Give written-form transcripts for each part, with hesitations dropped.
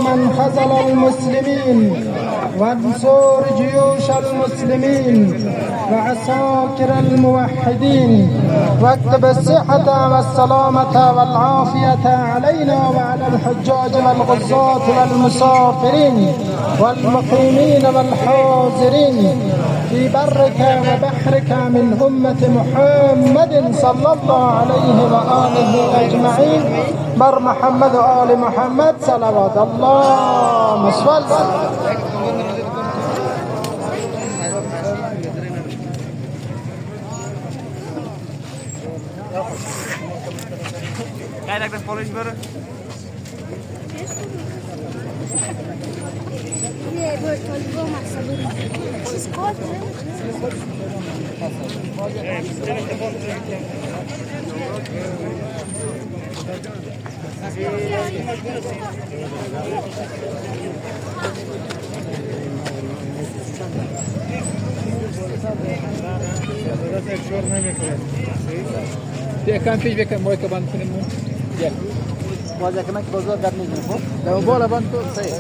من خذل المسلمين وانصر جيوش المسلمين وعساكر الموحدين واكتب الصحة والسلامة والعافية علينا وعلى الحجاج والغزاة والمسافرين والمقيمين والحاضرين في برك وبحرك من أمة محمد صلى الله عليه وآله أجمعين بر محمد وآل محمد صلوات الله مسول. Kijk, dat polish worden. Nie, bo to dwoma sobie skoczy. یکم پیش بکن موی که بند کنیم یک باز یکمک بازار در میزنه خب لو بالا بند تو سیف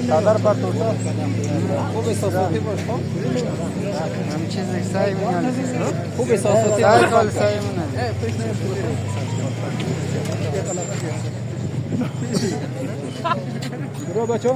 صدر پر تو خوب احساساتی باش خب همین چیزی سعی می‌کنم خوب احساساتی سعی باش کن سعی می‌کنم پیش برو بچو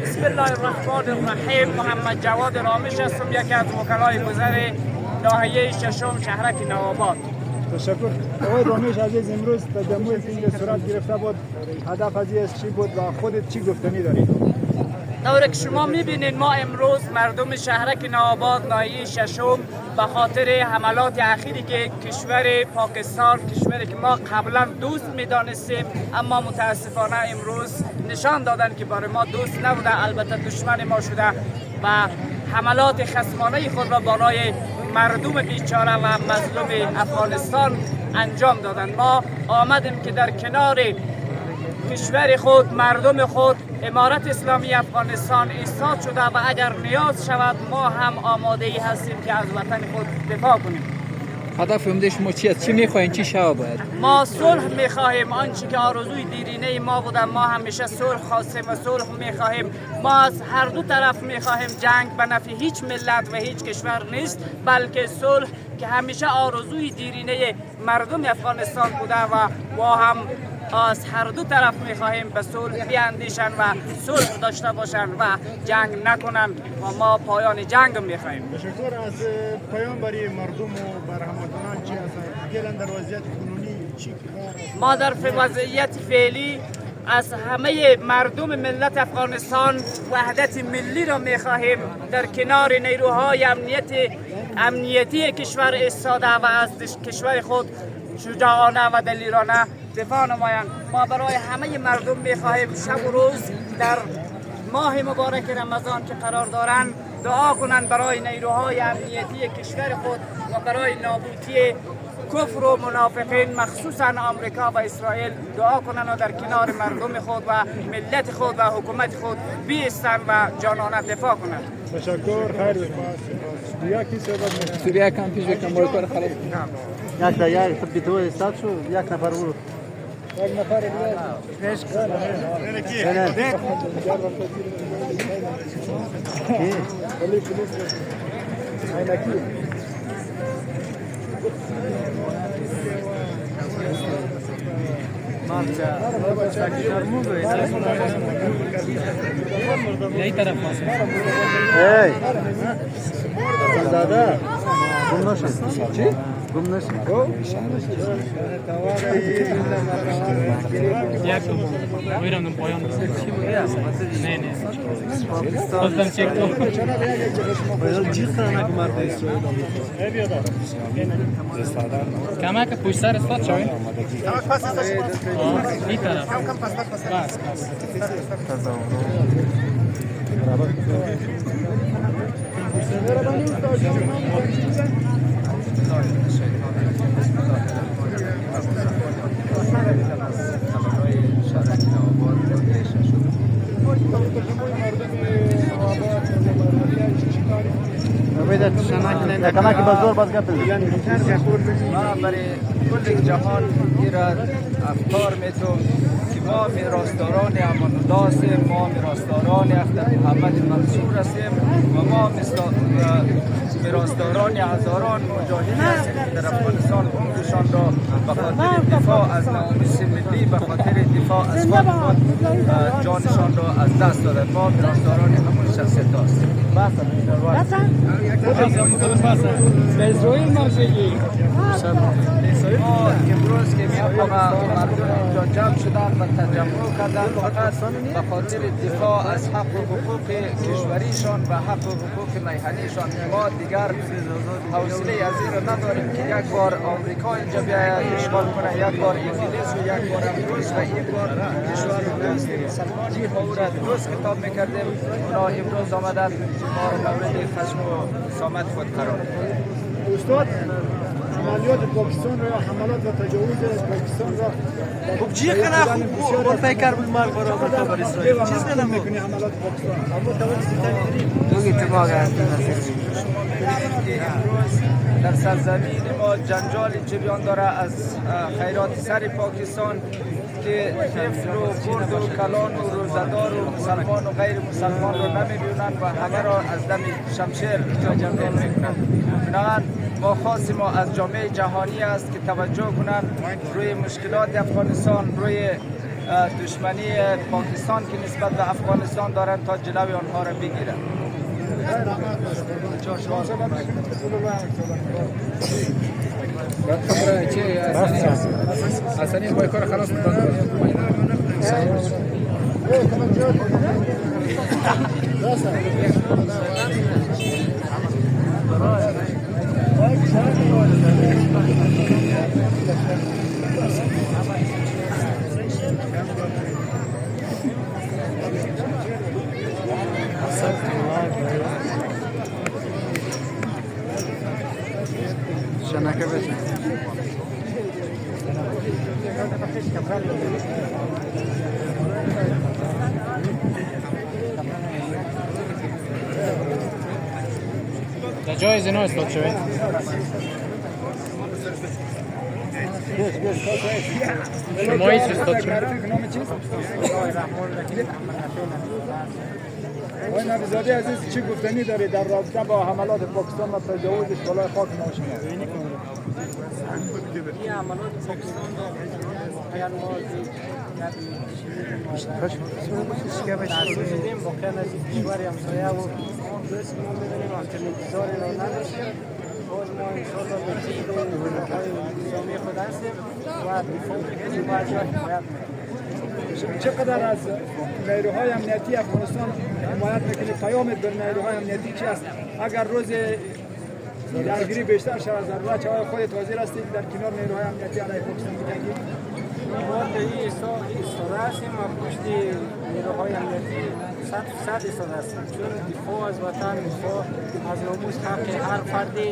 بسم الله الرحمن الرحیم. محمد جواد رامش هستم، یکی از وکلای گذر ناحیه ششم شهرک نوآباد. تشکر. آقای رامش عزیز، امروز تجمع فیلم صورت گرفته بود. هدف از چی بود و خودت چی گفتنی دارید؟ طوری که شما میبینید ما امروز مردم شهرک نوآباد ناحیه ششم به خاطر حملات اخیری که کشور پاکستان، کشوری که ما قبلا دوست میدانستیم اما متاسفانه امروز نشان دادن که برای ما دوست نبوده، البته دشمن ما شده و حملات خصمانه خود را بالای مردم بیچاره و مظلوم افغانستان انجام دادن. ما آمدیم که در کنار کشور خود، مردم خود، امارت اسلامی افغانستان ایستاد شده و اگر نیاز شود ما هم آماده ای هستیم که از وطن خود دفاع کنیم. هدف عمده شما چی است؟ چی میخواین؟ چی شود باید؟ ما صلح میخواهیم، آنچه که آرزوی دیرینه ما بوده. ما همیشه صلح خواستیم و صلح میخواهیم. ما از هر دو طرف میخواهیم. جنگ به نفع هیچ ملت و هیچ کشور نیست، بلکه صلح که همیشه آرزوی دیرینه مردم افغانستان بوده و ما هم از هر دو طرف میخواهیم به صلح بیاندیشن و صلح داشته باشن و جنگ نکنن و ما پایان جنگ میخواهیم. تشکر. از پیام برای مردم و بر هموطنان چی هست؟ گلن در وضعیت کنونی چی کار؟ ما در وضعیت فعلی از همه مردم ملت افغانستان وحدت ملی را میخواهیم. در کنار نیروهای امنیتی کشور ایستاده و از کشور خود شجاعانه و دلیرانه دفاع نمایند. ما برای همه مردم میخواهیم شب و روز در ماه مبارک رمضان که قرار دارند دعا کنند برای نیروهای امنیتی کشور خود و برای نابودی کفر و منافقین، مخصوصا آمریکا و اسرائیل دعا کنند و در کنار مردم خود و ملت خود و حکومت خود بیستند و جانانه دفاع کنند. تشکر. خیر سوریا کی صحبت سوریا کم پیش بکن موی کار خلاص یک تا یک خود تو استاد شو یک نفر برو یک نفر پیش یही طرف پاس دادا چی؟ گم نشی. میرم پایان نه نه خواستم چک کنم جیغ کنه که مرد اسرائیل. کمک پشت سر استاد شوی این طرف بس کمک بازار باز گپ ما برای کل جهان ایران افکار میتون که ما میراثداران امان الله هستیم، ما میراثداران اختر محمد منصور هستیم و ما میراثداران هزاران مجاهدین هستیم که در افغانستان عمرشان را به خاطر دفاع از ناموس ملی، به خاطر دفاع از خود جانشان را از دست دادن. ما میراثداران همون شخصیت هستیم. به اسرائیل مرسیگی ما امروز که مردم اینجا جمع شدن و تجمع کردن فقط به خاطر دفاع از حق و حقوق کشوریشان و حق و حقوق میهنیشان. ما دیگر حوصله از این را نداریم که یک بار آمریکا اینجا بیاید اشغال کنه، یک بار انگلیس و یک بار امروز و یک بار کشور دوست سلمانی ها را دوست کتاب میکردیم. اونا امروز آمدن ما را مورد خشم و سامت خود قرار دادند. استاد عملیات پاکستان را حملات و تجاوز پاکستان را خب جیغ کنه خب پیکر بود مرگ برای خبر اسرائیل چیز کنم میکنی حملات پاکستان اما تو اتفاق در سرزمین ما جنجال جریان داره از خیرات سر پاکستان که طفل و خرد و کلان و روزدار و مسلمان و غیر مسلمان رو نمیبینند و همه را از دم شمشیر جمع میکنند. ما خواست ما از جامعه جهانی است که توجه کنند روی مشکلات افغانستان، روی دشمنی پاکستان که نسبت به افغانستان دارند تا جلوی آنها را بگیرند. حسنی با کار خلاص شنکه بشه در جای زنا استاد شوید شما هیچ استاد شوید آقای نبیزاده عزیز چی گفتنی داری در رابطه با حملات پاکستان و تجاوزش بالای خاک ما شما؟ این حملات پاکستان را بیان دیدیم واقعا از کشور همسایه و درست ما می‌دونیم همچنین انتظاری را نداشتیم. باز ما انشاءالله به چیز حقوق‌های نظامی خود هستیم و دفاع می‌کنیم و از جا حمایت می‌کنیم. چقدر از نیروهای امنیتی افغانستان حمایت میکنید؟ پیامت بر نیروهای امنیتی چی است؟ اگر روز درگیری بیشتر شود ضرورت چه خودت حاضر هستید در کنار نیروهای امنیتی علیه پاکستان بجنگید؟ ما در این ایستاده هستیم و پشت نیروهای امنیتی 100% ایستاده هستیم، چون دفاع از وطن، دفاع از ناموس حق هر فردی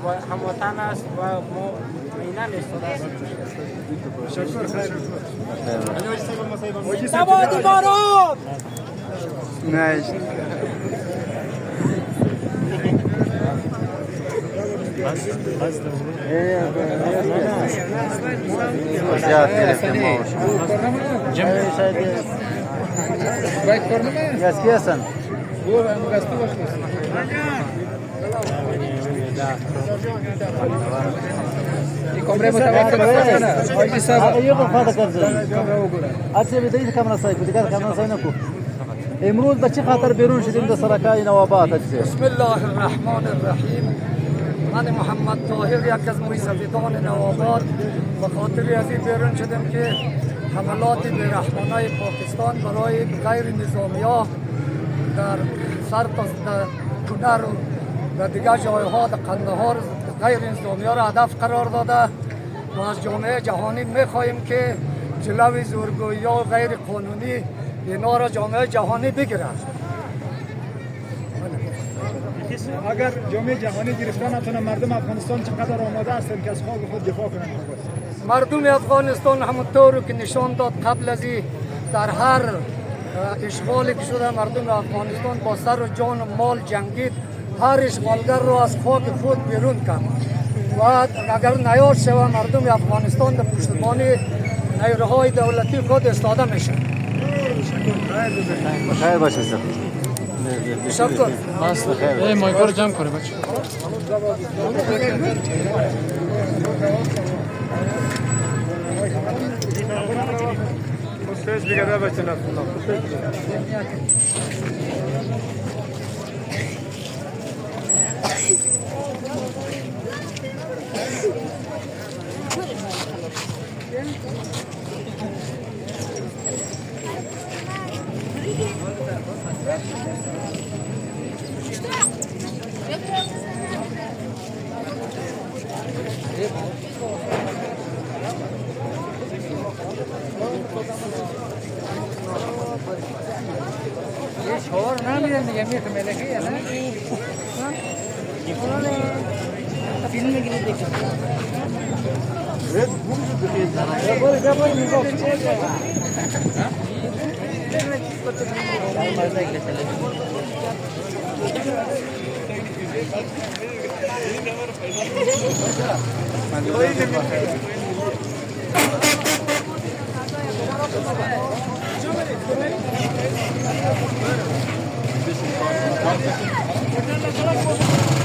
و هموطن است و ما مطمئناً ایستاده هستیم. تشکر. خیر. نباد باران نه امروز به چه خاطر بیرون شدیم در سرکای نوابات؟ بسم الله الرحمن الرحیم. من محمد طاهر یک از موسویدان نوآباد به خاطر از این بیرون شدیم که حملات بیرحمانه پاکستان برای غیر نظامی‌ها در کنر و دیگر جایها در قندهار غیر نظامی‌ها را هدف قرار داده و از جامعه جهانی می‌خواهیم که جلوی زورگویی‌ها و غیر قانونی اینا را جامعه جهانی بگیرد. اگر جامعه جهانی گرفتن نتونه مردم افغانستان چقدر آماده هستند که از خاک خود دفاع کنند؟ مردم افغانستان همونطور که نشان داد قبل از این در هر اشغالی که شده مردم افغانستان با سر و جان و مال جنگید، هر اشغالگر را از خاک خود بیرون کرد و اگر نیاد شود مردم افغانستان در پشتیبانی نیروهای دولتی خود استاده میشه. خیر باشه سر. تشکر. ای مایکو جمع کنه بچه. Thank you.